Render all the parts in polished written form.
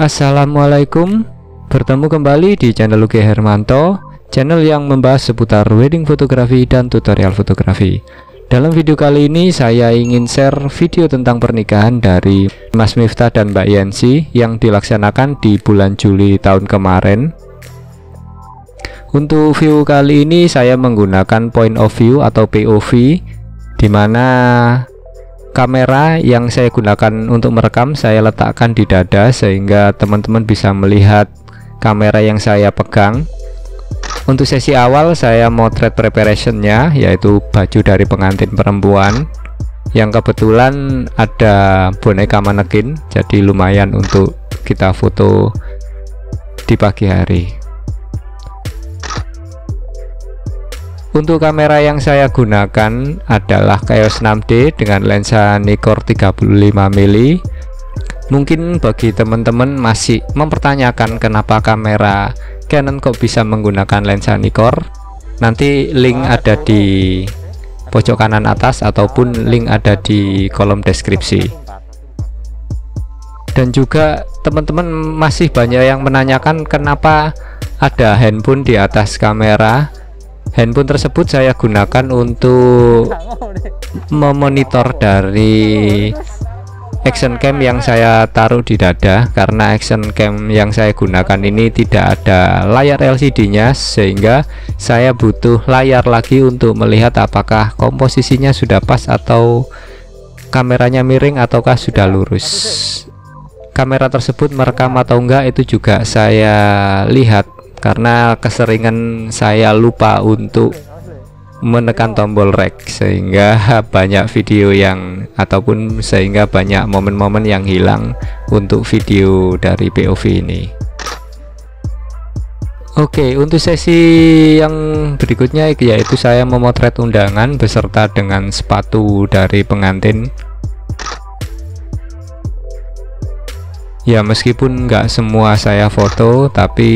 Assalamualaikum, bertemu kembali di channel Luki Hermanto, channel yang membahas seputar wedding fotografi dan tutorial fotografi. Dalam video kali ini saya ingin share video tentang pernikahan dari Mas Miftah dan Mbak Yansi yang dilaksanakan di bulan Juli tahun kemarin. Untuk view kali ini saya menggunakan point of view atau POV, dimana kamera yang saya gunakan untuk merekam saya letakkan di dada sehingga teman-teman bisa melihat kamera yang saya pegang. Untuk sesi awal saya motret preparationnya, yaitu baju dari pengantin perempuan yang kebetulan ada boneka manekin, jadi lumayan untuk kita foto di pagi hari. Untuk kamera yang saya gunakan adalah EOS 6D dengan lensa Nikkor 35mm. Mungkin bagi teman-teman masih mempertanyakan kenapa kamera Canon kok bisa menggunakan lensa Nikkor. Nanti link ada di pojok kanan atas ataupun link ada di kolom deskripsi. Dan juga teman-teman masih banyak yang menanyakan kenapa ada handphone di atas kamera. Handphone tersebut saya gunakan untuk memonitor dari action cam yang saya taruh di dada, karena action cam yang saya gunakan ini tidak ada layar LCD nya, sehingga saya butuh layar lagi untuk melihat apakah komposisinya sudah pas atau kameranya miring ataukah sudah lurus. Kamera tersebut merekam atau enggak itu juga saya lihat, karena keseringan saya lupa untuk menekan tombol rek, sehingga banyak video yang ataupun sehingga banyak momen-momen yang hilang untuk video dari POV ini. Oke, untuk sesi yang berikutnya yaitu saya memotret undangan beserta dengan sepatu dari pengantin. Ya, meskipun nggak semua saya foto, tapi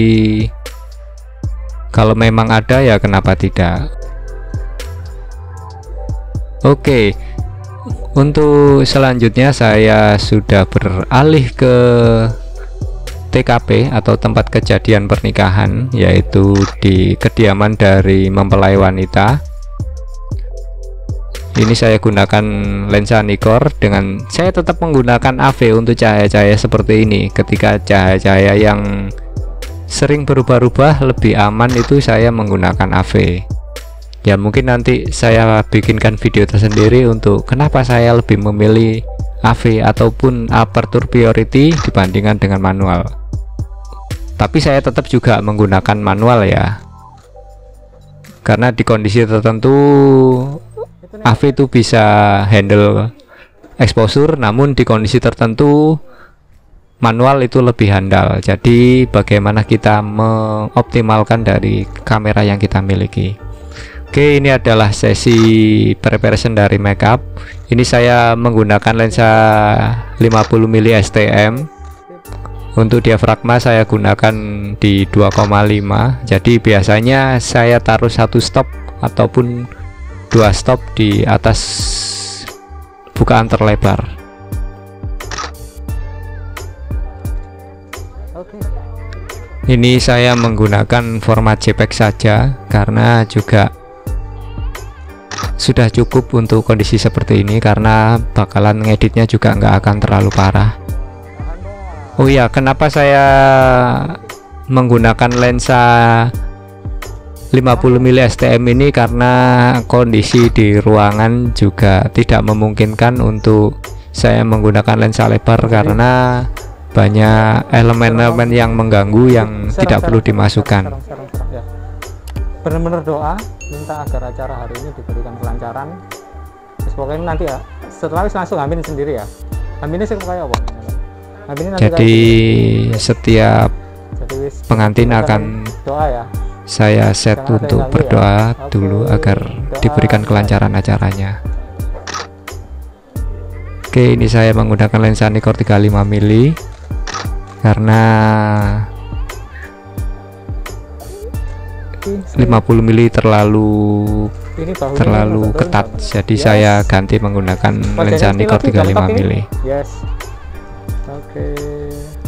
kalau memang ada ya kenapa tidak. Oke, untuk selanjutnya saya sudah beralih ke TKP atau tempat kejadian pernikahan, yaitu di kediaman dari mempelai wanita. Ini saya gunakan lensa Nikkor, dengan saya tetap menggunakan AV untuk cahaya-cahaya seperti ini. Ketika cahaya-cahaya yang sering berubah-ubah lebih aman itu saya menggunakan AV. Ya, mungkin nanti saya bikinkan video tersendiri untuk kenapa saya lebih memilih AV ataupun aperture priority dibandingkan dengan manual. Tapi saya tetap juga menggunakan manual ya, karena di kondisi tertentu AV itu bisa handle exposure, namun di kondisi tertentu manual itu lebih handal. Jadi bagaimana kita mengoptimalkan dari kamera yang kita miliki. Oke, ini adalah sesi preparation dari makeup. Ini saya menggunakan lensa 50mm STM. Untuk diafragma saya gunakan di 2,5. Jadi biasanya saya taruh satu stop ataupun dua stop di atas bukaan terlebar. Ini saya menggunakan format JPEG saja karena juga sudah cukup untuk kondisi seperti ini, karena bakalan ngeditnya juga nggak akan terlalu parah. Oh ya, kenapa saya menggunakan lensa 50mm STM ini? Karena kondisi di ruangan juga tidak memungkinkan untuk saya menggunakan lensa lebar, karena banyak elemen-elemen yang mengganggu yang tidak perlu dimasukkan. Benar-benar doa minta agar acara hari ini diberikan kelancaran. Pokoknya nanti ya setelah langsung amin sendiri ya. Aminnya sih kayak apa? Jadi setiap pengantin akan doa ya. Saya set untuk berdoa dulu agar diberikan kelancaran acaranya. Oke, ini saya menggunakan lensa Nikkor 35mm karena 50mm terlalu ketat, jadi saya ganti menggunakan lensa Nikkor 35mm. Oke,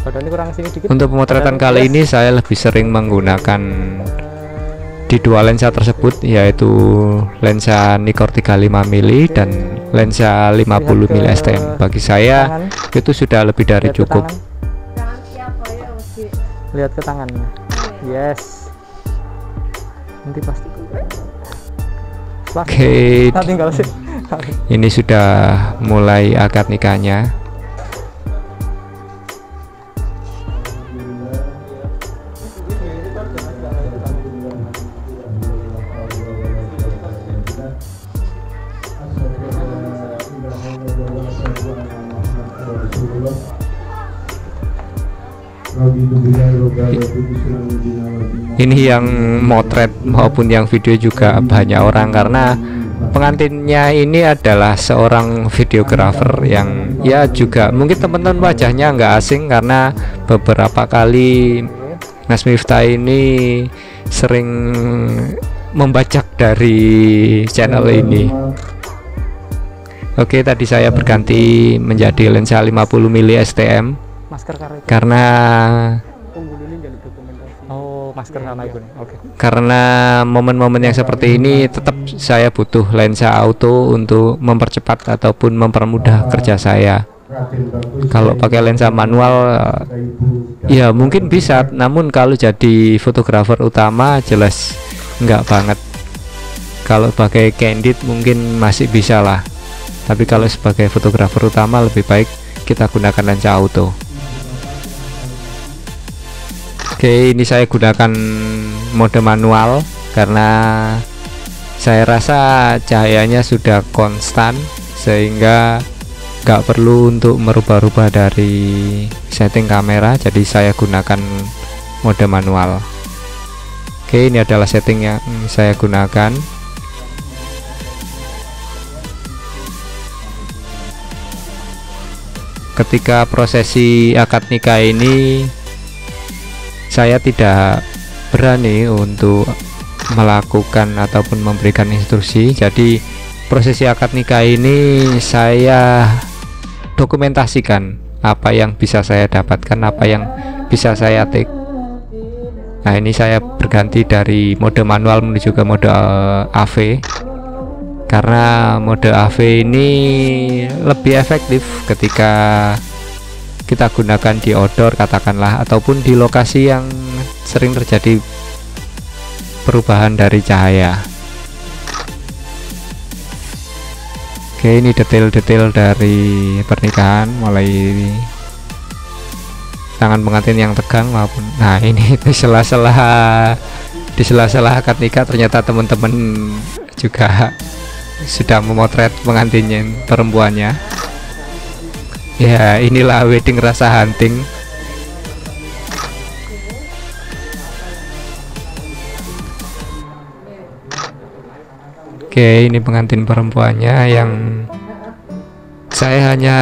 Badan ini kurang sini dikit. Untuk pemotretan kali ini saya lebih sering menggunakan di dua lensa tersebut, yaitu lensa Nikkor 35mm dan lensa 50mm STM. Bagi saya itu sudah lebih dari cukup. Lihat ke tangannya. Yes. Nanti pasti. Oke. Tinggal sih. Ini sudah mulai akad nikahnya. Ini yang motret maupun yang video juga banyak orang, karena pengantinnya ini adalah seorang videografer yang ya juga mungkin teman-teman wajahnya nggak asing, karena beberapa kali Mas Miftah ini sering membajak dari channel ini. Oke, tadi saya berganti menjadi lensa 50mm STM karena masker sama ibu. Karena momen-momen yang seperti ini tetap saya butuh lensa auto untuk mempercepat ataupun mempermudah kerja saya. Kalau pakai lensa manual ya mungkin bisa, namun kalau jadi fotografer utama jelas enggak banget. Kalau pakai candid mungkin masih bisa lah, tapi kalau sebagai fotografer utama lebih baik kita gunakan lensa auto. Oke, ini saya gunakan mode manual karena saya rasa cahayanya sudah konstan sehingga nggak perlu untuk merubah-rubah dari setting kamera, jadi saya gunakan mode manual. Oke, ini adalah setting yang saya gunakan. Ketika prosesi akad nikah ini saya tidak berani untuk melakukan ataupun memberikan instruksi, jadi prosesi akad nikah ini saya dokumentasikan apa yang bisa saya dapatkan, apa yang bisa saya take. Nah, ini saya berganti dari mode manual menuju ke mode AV karena mode AV ini lebih efektif ketika kita gunakan di outdoor katakanlah, ataupun di lokasi yang sering terjadi perubahan dari cahaya. Oke, ini detail-detail dari pernikahan, mulai tangan pengantin yang tegang maupun ini di sela-sela akad nikah ternyata teman-teman juga sudah memotret pengantinnya, perempuannya. Ya, inilah wedding rasa hunting. Oke, ini pengantin perempuannya yang saya hanya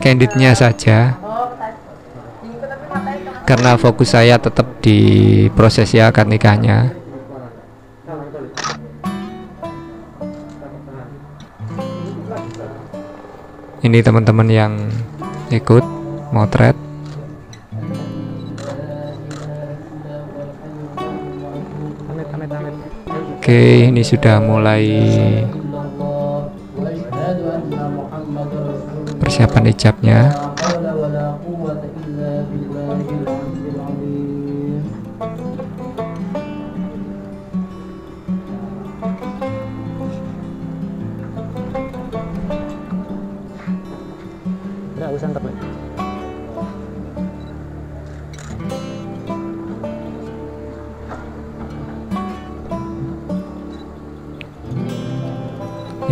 candidnya saja karena fokus saya tetap di prosesi akad nikahnya. Ini teman-teman yang ikut motret. Oke, ini sudah mulai persiapan ijabnya.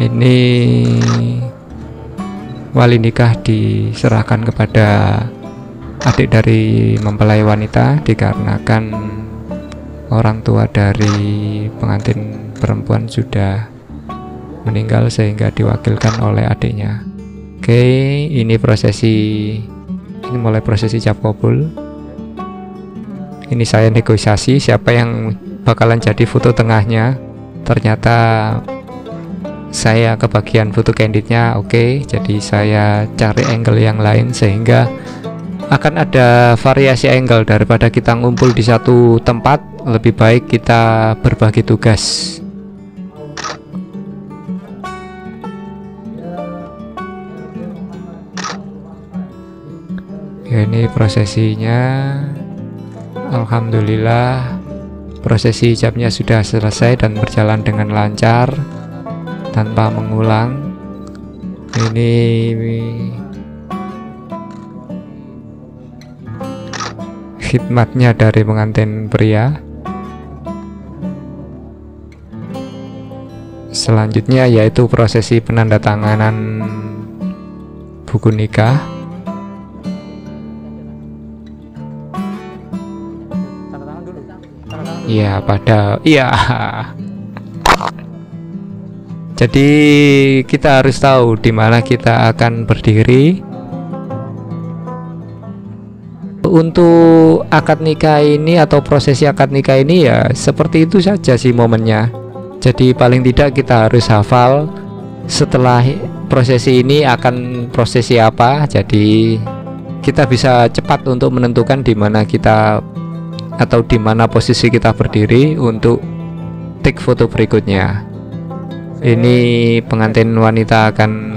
Ini wali nikah diserahkan kepada adik dari mempelai wanita dikarenakan orang tua dari pengantin perempuan sudah meninggal sehingga diwakilkan oleh adiknya. Oke, ini mulai prosesi cap kabul. Ini saya negosiasi siapa yang bakalan jadi foto tengahnya. Ternyata saya kebagian foto candidnya. Oke, jadi saya cari angle yang lain sehingga akan ada variasi angle. Daripada kita ngumpul di satu tempat, lebih baik kita berbagi tugas. Ini prosesinya, alhamdulillah prosesi hijabnya sudah selesai dan berjalan dengan lancar tanpa mengulang. Ini khidmatnya dari pengantin pria. Selanjutnya yaitu prosesi penandatanganan buku nikah. Iya, jadi kita harus tahu di mana kita akan berdiri. Untuk akad nikah ini atau prosesi akad nikah ini ya seperti itu saja sih momennya. Jadi paling tidak kita harus hafal setelah prosesi ini akan prosesi apa. Jadi kita bisa cepat untuk menentukan di mana kita atau di mana posisi kita berdiri untuk take foto berikutnya. Ini pengantin wanita akan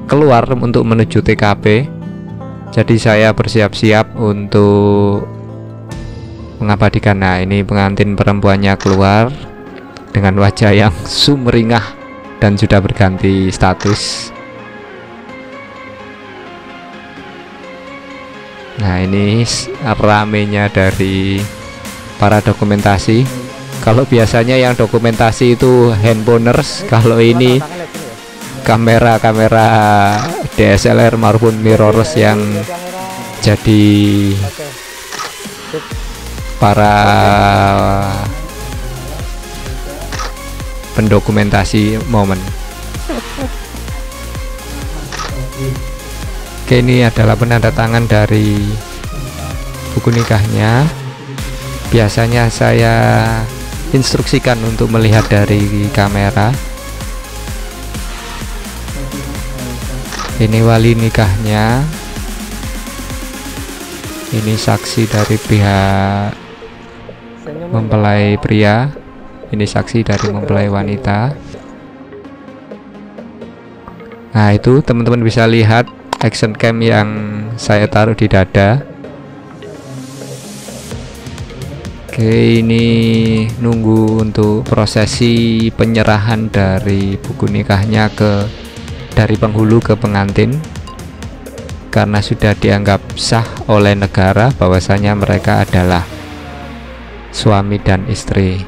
keluar untuk menuju TKP. Jadi saya bersiap-siap untuk mengabadikan. Nah, ini pengantin perempuannya keluar dengan wajah yang sumringah dan sudah berganti status. Nah, ini ramenya dari para dokumentasi. Kalau biasanya yang dokumentasi itu handphoners, kalau ini kamera-kamera DSLR maupun mirrorless yang jadi para pendokumentasi momen. Oke, ini adalah penandatangan dari buku nikahnya. Biasanya saya instruksikan untuk melihat dari kamera. Ini wali nikahnya. Ini saksi dari pihak mempelai pria. Ini saksi dari mempelai wanita. Nah, itu teman-teman bisa lihat action cam yang saya taruh di dada. Oke, ini nunggu untuk prosesi penyerahan dari buku nikahnya dari penghulu ke pengantin, karena sudah dianggap sah oleh negara bahwasanya mereka adalah suami dan istri.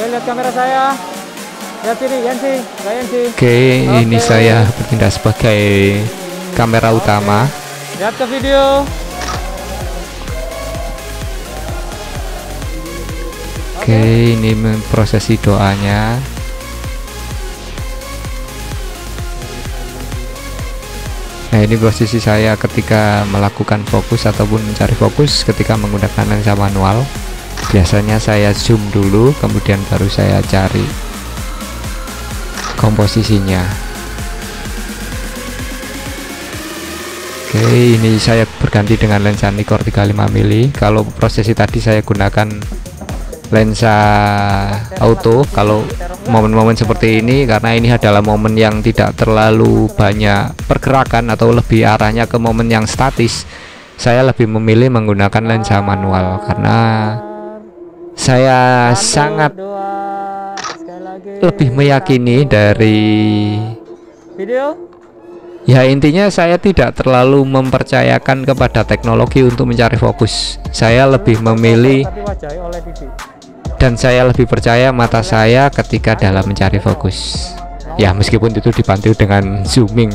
Oke, lihat kamera saya. Lihat sini, Yansi. Oke, ini saya bertindak sebagai kamera utama. Lihat ke video. Oke, ini prosesi doanya. Nah, ini posisi saya ketika melakukan fokus ataupun mencari fokus ketika menggunakan lensa manual. Biasanya saya zoom dulu, kemudian baru saya cari komposisinya. Oke, ini saya berganti dengan lensa Nikkor 35 mm. Kalau prosesi tadi saya gunakan lensa auto. Kalau momen-momen seperti ini, karena ini adalah momen yang tidak terlalu banyak pergerakan atau lebih arahnya ke momen yang statis, saya lebih memilih menggunakan lensa manual karena saya sangat lebih meyakini dari video. Ya, intinya saya tidak terlalu mempercayakan kepada teknologi untuk mencari fokus. Saya lebih memilih dan saya lebih percaya mata saya ketika dalam mencari fokus. Ya, meskipun itu dibantu dengan zooming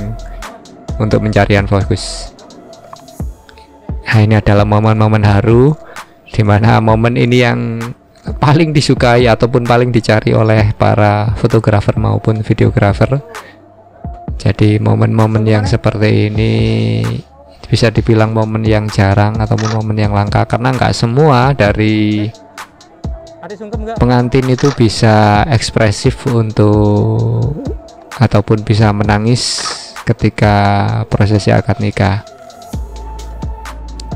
untuk pencarian fokus. Nah, ini adalah momen-momen haru, dimana momen ini yang paling disukai ataupun paling dicari oleh para fotografer maupun videografer. Jadi momen-momen yang seperti ini bisa dibilang momen yang jarang ataupun momen yang langka, karena nggak semua dari pengantin itu bisa ekspresif untuk ataupun bisa menangis ketika prosesi akad nikah.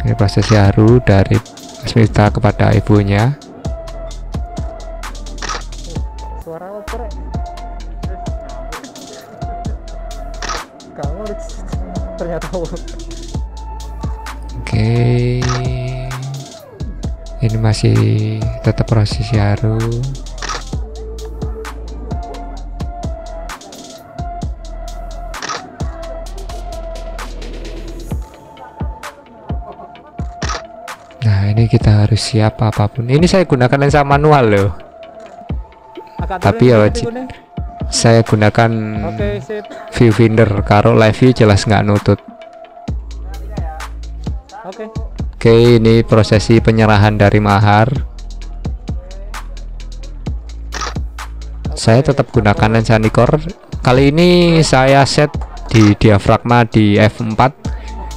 Ini prosesi haru dari Mas Miftah kepada ibunya. Suara oper. Kamu ternyata. Oke, ini masih tetap prosesi haru. Nah, ini kita harus siap apapun. Ini saya gunakan lensa manual loh. Tapi ya wajib saya gunakan viewfinder. Kalau live view jelas nggak nutut. Oke, ini prosesi penyerahan dari mahar. Saya tetap gunakan lensa Nikkor. Kali ini saya set di diafragma di f4,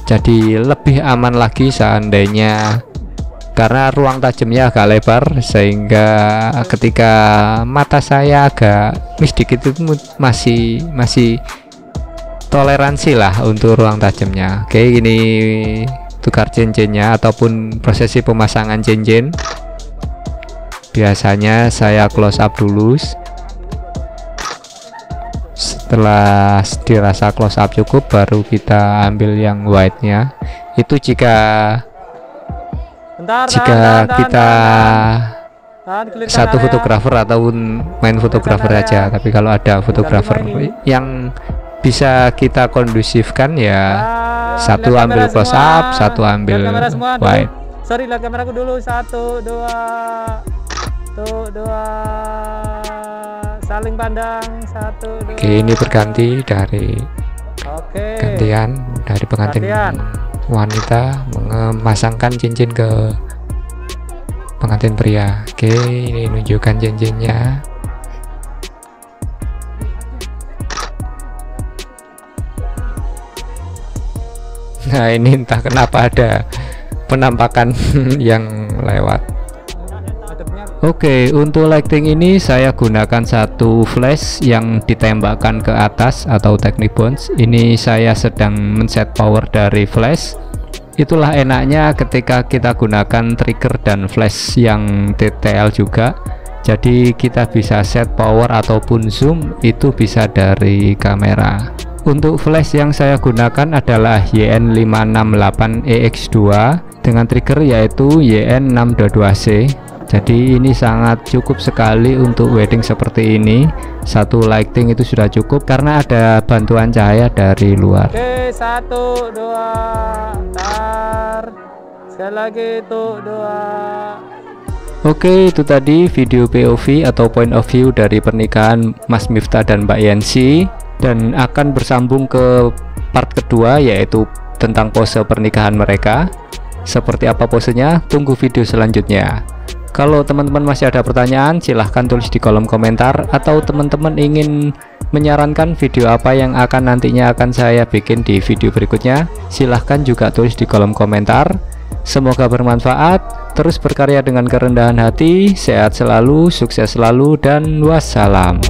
jadi lebih aman lagi seandainya, karena ruang tajamnya agak lebar sehingga ketika mata saya agak miss dikit itu masih toleransi lah untuk ruang tajamnya. Oke, ini tukar cincinnya ataupun prosesi pemasangan cincin. Biasanya saya close up dulu. Setelah dirasa close up cukup, baru kita ambil yang white nya. Itu jika kita satu fotografer ataupun main fotografer aja. Tapi kalau ada fotografer yang bisa kita kondusifkan ya, satu ambil close up, satu ambil wide. Sorry, lihat kameraku dulu. 1, 2, tuh 2, saling pandang. 1, 2. Oke, ini berganti dari gantian dari pengantin wanita memasangkan cincin ke pengantin pria. Oke, ini nunjukkan cincinnya. Nah, ini entah kenapa ada penampakan yang lewat. Oke, untuk lighting ini saya gunakan satu flash yang ditembakkan ke atas atau teknik bounce. Ini saya sedang men-set power dari flash. Itulah enaknya ketika kita gunakan trigger dan flash yang TTL juga. Jadi kita bisa set power ataupun zoom itu bisa dari kamera. Untuk flash yang saya gunakan adalah YN568EX2 dengan trigger yaitu YN622C. Jadi ini sangat cukup sekali untuk wedding seperti ini. Satu lighting itu sudah cukup karena ada bantuan cahaya dari luar. Oke, 1, 2, tar. Sekali lagi, tuh 2. Oke, itu tadi video POV atau point of view dari pernikahan Mas Miftah dan Mbak Yancy, dan akan bersambung ke part kedua yaitu tentang pose pernikahan mereka. Seperti apa posenya? Tunggu video selanjutnya. Kalau teman-teman masih ada pertanyaan, silahkan tulis di kolom komentar, atau teman-teman ingin menyarankan video apa yang nantinya akan saya bikin di video berikutnya, silahkan juga tulis di kolom komentar. Semoga bermanfaat, terus berkarya dengan kerendahan hati, sehat selalu, sukses selalu, dan wassalam.